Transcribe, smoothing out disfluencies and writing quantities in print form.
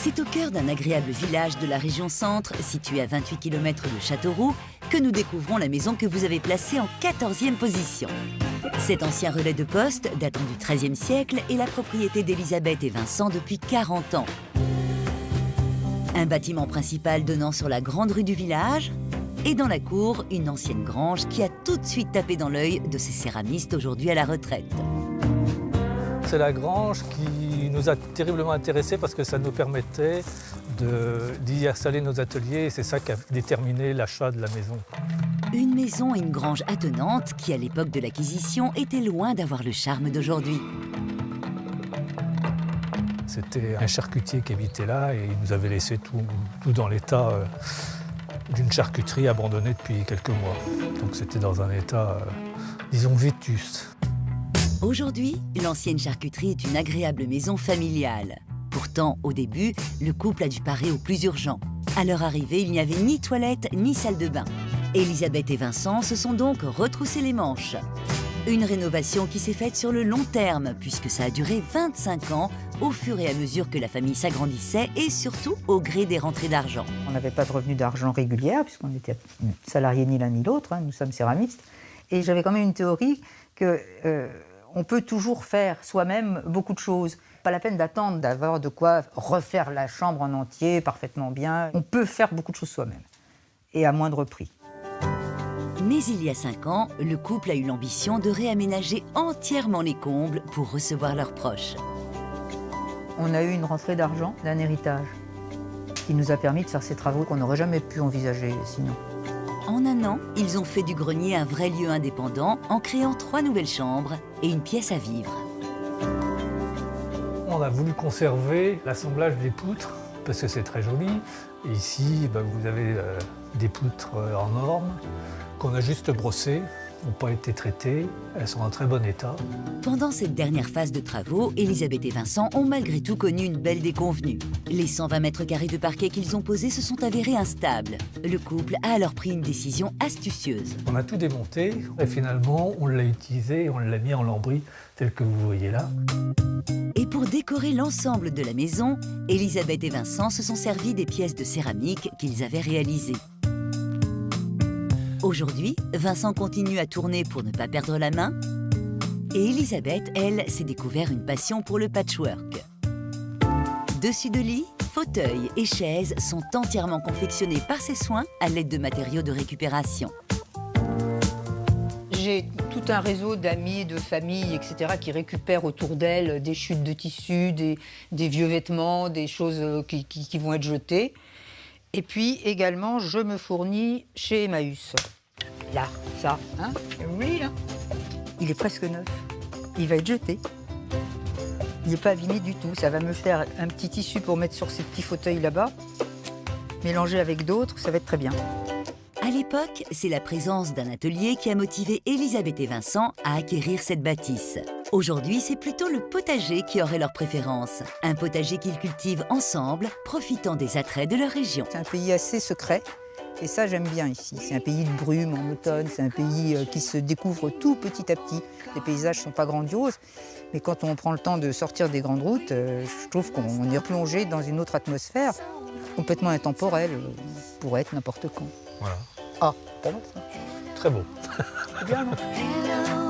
C'est au cœur d'un agréable village de la région Centre, situé à 28 km de Châteauroux, que nous découvrons la maison que vous avez placée en 14e position. Cet ancien relais de poste, datant du XIIIe siècle, est la propriété d'Elisabeth et Vincent depuis 40 ans. Un bâtiment principal donnant sur la grande rue du village, et dans la cour, une ancienne grange qui a tout de suite tapé dans l'œil de ces céramistes aujourd'hui à la retraite. C'est la grange qui nous a terriblement intéressés parce que ça nous permettait d'y installer nos ateliers et c'est ça qui a déterminé l'achat de la maison. Une maison et une grange attenante qui, à l'époque de l'acquisition, était loin d'avoir le charme d'aujourd'hui. C'était un charcutier qui habitait là et il nous avait laissé tout dans l'état d'une charcuterie abandonnée depuis quelques mois. Donc c'était dans un état, disons, vétuste. Aujourd'hui, l'ancienne charcuterie est une agréable maison familiale. Pourtant, au début, le couple a dû parer au plus urgent. À leur arrivée, il n'y avait ni toilette ni salle de bain. Elisabeth et Vincent se sont donc retroussés les manches. Une rénovation qui s'est faite sur le long terme, puisque ça a duré 25 ans, au fur et à mesure que la famille s'agrandissait et surtout au gré des rentrées d'argent. On n'avait pas de revenus d'argent régulière, puisqu'on était salariés ni l'un ni l'autre, nous sommes céramistes. Et j'avais quand même une théorie que on peut toujours faire soi-même beaucoup de choses. Pas la peine d'attendre d'avoir de quoi refaire la chambre en entier parfaitement bien. On peut faire beaucoup de choses soi-même, et à moindre prix. Mais il y a 5 ans, le couple a eu l'ambition de réaménager entièrement les combles pour recevoir leurs proches. On a eu une rentrée d'argent d'un héritage qui nous a permis de faire ces travaux qu'on n'aurait jamais pu envisager sinon. En un an, ils ont fait du grenier un vrai lieu indépendant en créant 3 nouvelles chambres et une pièce à vivre. On a voulu conserver l'assemblage des poutres parce que c'est très joli. Et ici, vous avez des poutres en norme qu'on a juste brossées, n'ont pas été traitées, elles sont en très bon état. Pendant cette dernière phase de travaux, Elisabeth et Vincent ont malgré tout connu une belle déconvenue. Les 120 mètres carrés de parquet qu'ils ont posés se sont avérés instables. Le couple a alors pris une décision astucieuse. On a tout démonté et finalement on l'a utilisé et on l'a mis en lambris tel que vous voyez là. Et pour décorer l'ensemble de la maison, Elisabeth et Vincent se sont servis des pièces de céramique qu'ils avaient réalisées. Aujourd'hui, Vincent continue à tourner pour ne pas perdre la main. Et Elisabeth, elle, s'est découvert une passion pour le patchwork. Dessus de lit, fauteuils et chaises sont entièrement confectionnés par ses soins à l'aide de matériaux de récupération. J'ai tout un réseau d'amis, de familles, etc. qui récupèrent autour d'elles des chutes de tissus, des vieux vêtements, des choses qui vont être jetées. Et puis également, je me fournis chez Emmaüs. Là, ça, hein, oui, là. Il est presque neuf. Il va être jeté. Il n'est pas abîmé du tout. Ça va me faire un petit tissu pour mettre sur ces petits fauteuils là-bas. Mélanger avec d'autres, ça va être très bien. À l'époque, c'est la présence d'un atelier qui a motivé Elisabeth et Vincent à acquérir cette bâtisse. Aujourd'hui, c'est plutôt le potager qui aurait leur préférence. Un potager qu'ils cultivent ensemble, profitant des attraits de leur région. C'est un pays assez secret, et ça j'aime bien ici. C'est un pays de brume en automne, c'est un pays qui se découvre tout petit à petit. Les paysages ne sont pas grandioses, mais quand on prend le temps de sortir des grandes routes, je trouve qu'on est replongé dans une autre atmosphère, complètement intemporelle, pour être n'importe quand. Voilà. Ah, pas mal ça. Très beau. C'est bien, non ?